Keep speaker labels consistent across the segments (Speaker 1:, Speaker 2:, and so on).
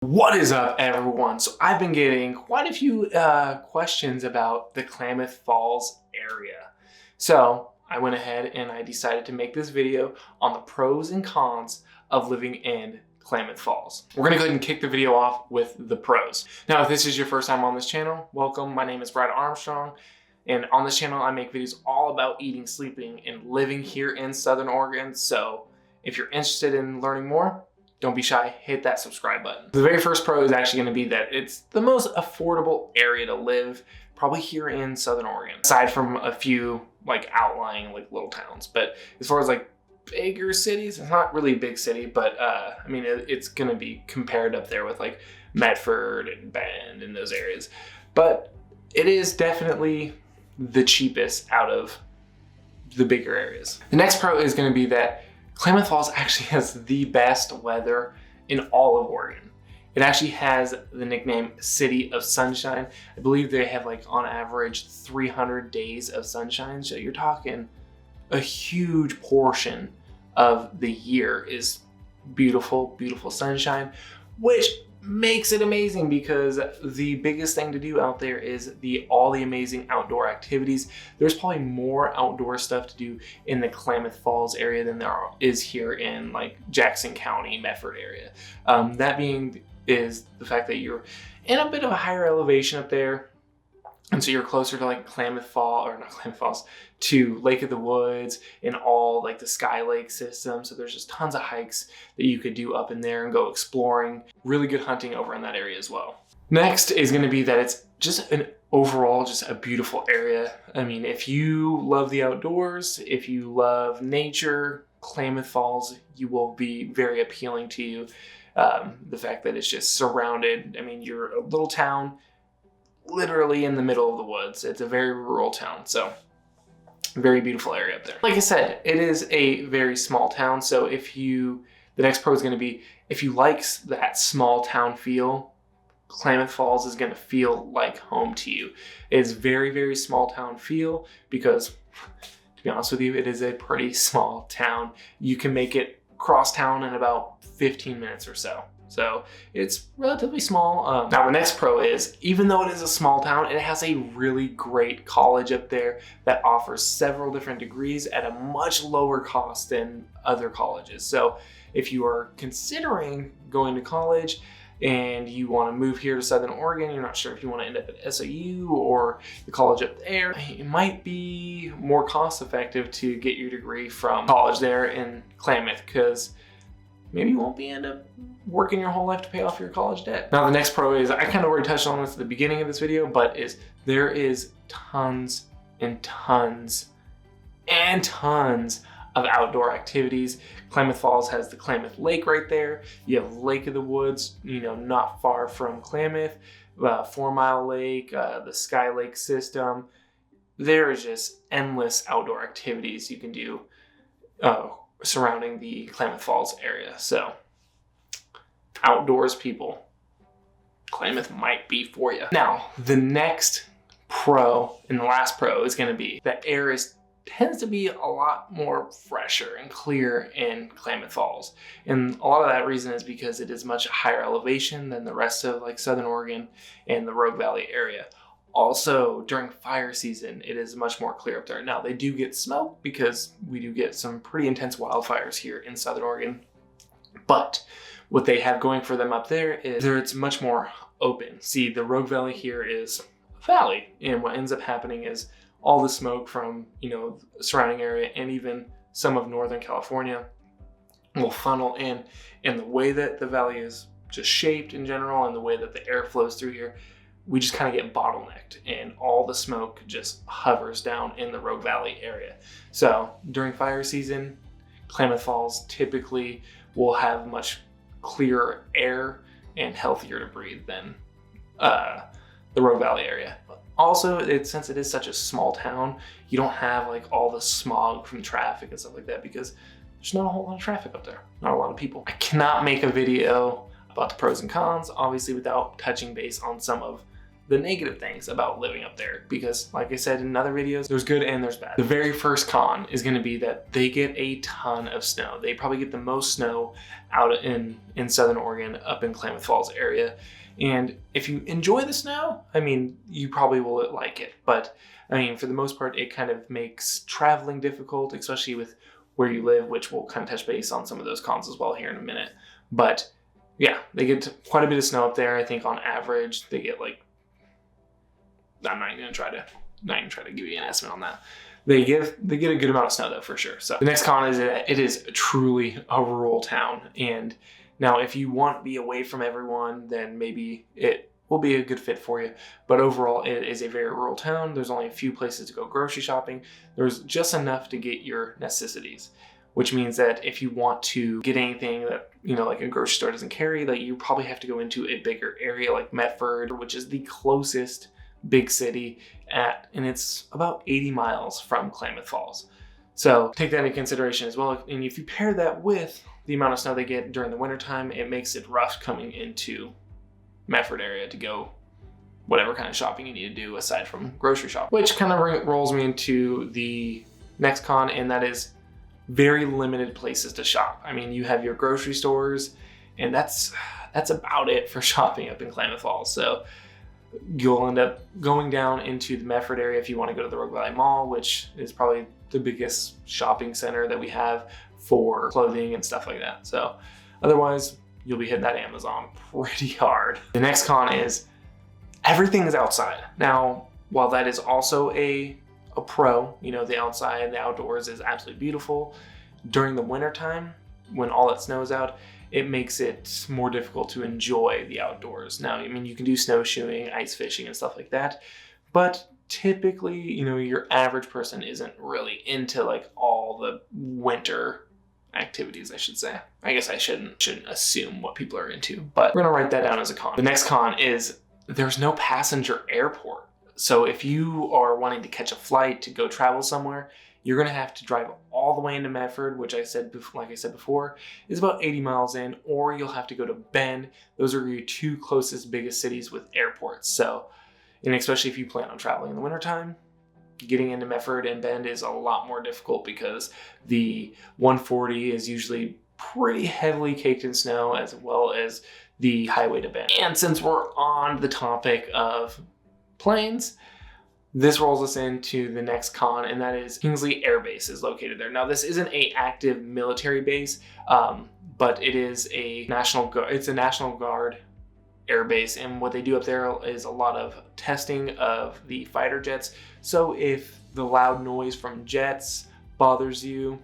Speaker 1: What is up, everyone? So I've been getting quite a few questions about the Klamath Falls area. So I went ahead and I decided to make this video on the pros and cons of living in Klamath Falls. We're gonna go ahead and kick the video off with the pros. Now, if this is your first time on this channel, welcome. My name is Armstrong. And on this channel, I make videos all about eating, sleeping, and living here in Southern Oregon. So if you're interested in learning more, don't be shy, hit that subscribe button. The very first pro is actually gonna be that it's the most affordable area to live, probably here in Southern Oregon, aside from a few outlying little towns. But as far as bigger cities, it's not really a big city, but I mean, it's gonna be compared up there with Medford and Bend and those areas. But it is definitely the cheapest out of the bigger areas. The next pro is gonna be that Klamath Falls actually has the best weather in all of Oregon. It actually has the nickname City of Sunshine. I believe they have on average 300 days of sunshine. So you're talking a huge portion of the year is beautiful, beautiful sunshine, which makes it amazing because the biggest thing to do out there is all the amazing outdoor activities. There's probably more outdoor stuff to do in the Klamath Falls area than there is here in Jackson County, Medford area. That being is the fact that you're in a bit of a higher elevation up there. And so you're closer to Klamath Falls, or not Klamath Falls, to Lake of the Woods and all the Sky Lake system. So there's just tons of hikes that you could do up in there and go exploring. Really good hunting over in that area as well. Next is going to be that it's just overall just a beautiful area. I mean, if you love the outdoors, if you love nature, Klamath Falls, you will be very appealing to you. The fact that it's just surrounded. I mean, you're a little town, literally in the middle of the woods. It's a very rural town, so very beautiful area up there. Like I said, it is a very small town, so the next pro is going to be, if you like that small town feel, Klamath Falls is going to feel like home to you. It's very, very small town feel because, to be honest with you, it is a pretty small town. You can make it cross town in about 15 minutes or so. So it's relatively small. Now the next pro is, even though it is a small town, it has a really great college up there that offers several different degrees at a much lower cost than other colleges. So if you are considering going to college and you want to move here to Southern Oregon, you're not sure if you want to end up at SOU or the college up there, it might be more cost effective to get your degree from college there in Klamath, because maybe you won't end up working your whole life to pay off your college debt. Now the next pro is, I kind of already touched on this at the beginning of this video, but there is tons and tons and tons of outdoor activities. Klamath Falls has the Klamath Lake right there. You have Lake of the Woods, not far from Klamath, 4 Mile Lake, the Sky Lake system. There is just endless outdoor activities you can do surrounding the Klamath Falls area. So outdoors people, Klamath might be for you. Now the next pro and the last pro is going to be that air tends to be a lot more fresher and clear in Klamath Falls, and a lot of that reason is because it is much higher elevation than the rest of Southern Oregon and the Rogue Valley area. Also, during fire season, it is much more clear up there. Now, they do get smoke because we do get some pretty intense wildfires here in Southern Oregon. But what they have going for them up there is it's much more open. See, the Rogue Valley here is a valley, and what ends up happening is all the smoke from the surrounding area and even some of Northern California will funnel in. And the way that the valley is just shaped in general and the way that the air flows through here, we just kind of get bottlenecked and all the smoke just hovers down in the Rogue Valley area. So during fire season, Klamath Falls typically will have much clearer air and healthier to breathe than the Rogue Valley area. Also, since it is such a small town, you don't have all the smog from traffic and stuff like that because there's not a whole lot of traffic up there, not a lot of people. I cannot make a video about the pros and cons, obviously, without touching base on some of the negative things about living up there, because like I said in other videos, there's good and there's bad. The very first con is going to be that they get a ton of snow. They probably get the most snow out in Southern Oregon, up in Klamath Falls area. And if you enjoy the snow, I mean, you probably will like it. But I mean, for the most part, it kind of makes traveling difficult, especially with where you live, which we'll kind of touch base on some of those cons as well here in a minute. But yeah, they get quite a bit of snow up there. I think on average, they get like, I'm not even gonna try to give you an estimate on that. They get a good amount of snow though, for sure. So the next con is that it is truly a rural town. And now if you want to be away from everyone, then maybe it will be a good fit for you. But overall, it is a very rural town. There's only a few places to go grocery shopping. There's just enough to get your necessities, which means that if you want to get anything that, you know, like a grocery store doesn't carry, like you probably have to go into a bigger area like Medford, which is the closest big city and it's about 80 miles from Klamath Falls. So take that into consideration as well. And if you pair that with the amount of snow they get during the wintertime, it makes it rough coming into Medford area to go whatever kind of shopping you need to do aside from grocery shopping. Which kind of rolls me into the next con, and that is very limited places to shop. I mean, you have your grocery stores, and that's about it for shopping up in Klamath Falls. So you'll end up going down into the Medford area if you want to go to the Rogue Valley Mall, which is probably the biggest shopping center that we have for clothing and stuff like that. So otherwise, you'll be hitting that Amazon pretty hard. The next con is everything is outside. Now, while that is also a pro, you know, the outside, the outdoors is absolutely beautiful. During the wintertime, when all that snow is out, it makes it more difficult to enjoy the outdoors. Now, I mean, you can do snowshoeing, ice fishing, and stuff like that, but typically, you know, your average person isn't really into like all the winter activities, I should say. I guess I shouldn't assume what people are into, but we're gonna write that down as a con. The next con is there's no passenger airport. So if you are wanting to catch a flight to go travel somewhere, you're gonna have to drive all the way into Medford, which like I said before, is about 80 miles in, or you'll have to go to Bend. Those are your two closest, biggest cities with airports. So, and especially if you plan on traveling in the wintertime, getting into Medford and Bend is a lot more difficult because the 140 is usually pretty heavily caked in snow, as well as the highway to Bend. And since we're on the topic of planes, this rolls us into the next con, and that is Kingsley Air Base is located there. Now, this isn't an active military base, but it is a National Guard air base, and what they do up there is a lot of testing of the fighter jets. So if the loud noise from jets bothers you,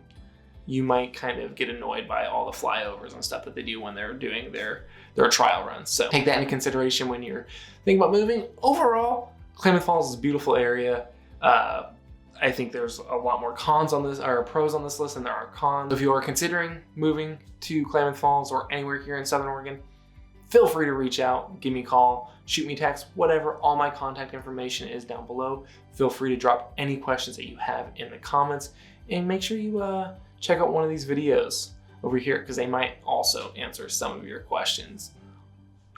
Speaker 1: you might kind of get annoyed by all the flyovers and stuff that they do when they're doing their trial runs. So take that into consideration when you're thinking about moving. Overall, Klamath Falls is a beautiful area. I think there's a lot more cons on this, or pros on this list than there are cons. If you are considering moving to Klamath Falls or anywhere here in Southern Oregon, feel free to reach out, give me a call, shoot me a text, whatever. All my contact information is down below. Feel free to drop any questions that you have in the comments, and make sure you check out one of these videos over here, because they might also answer some of your questions.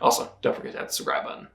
Speaker 1: Also, don't forget to hit that subscribe button.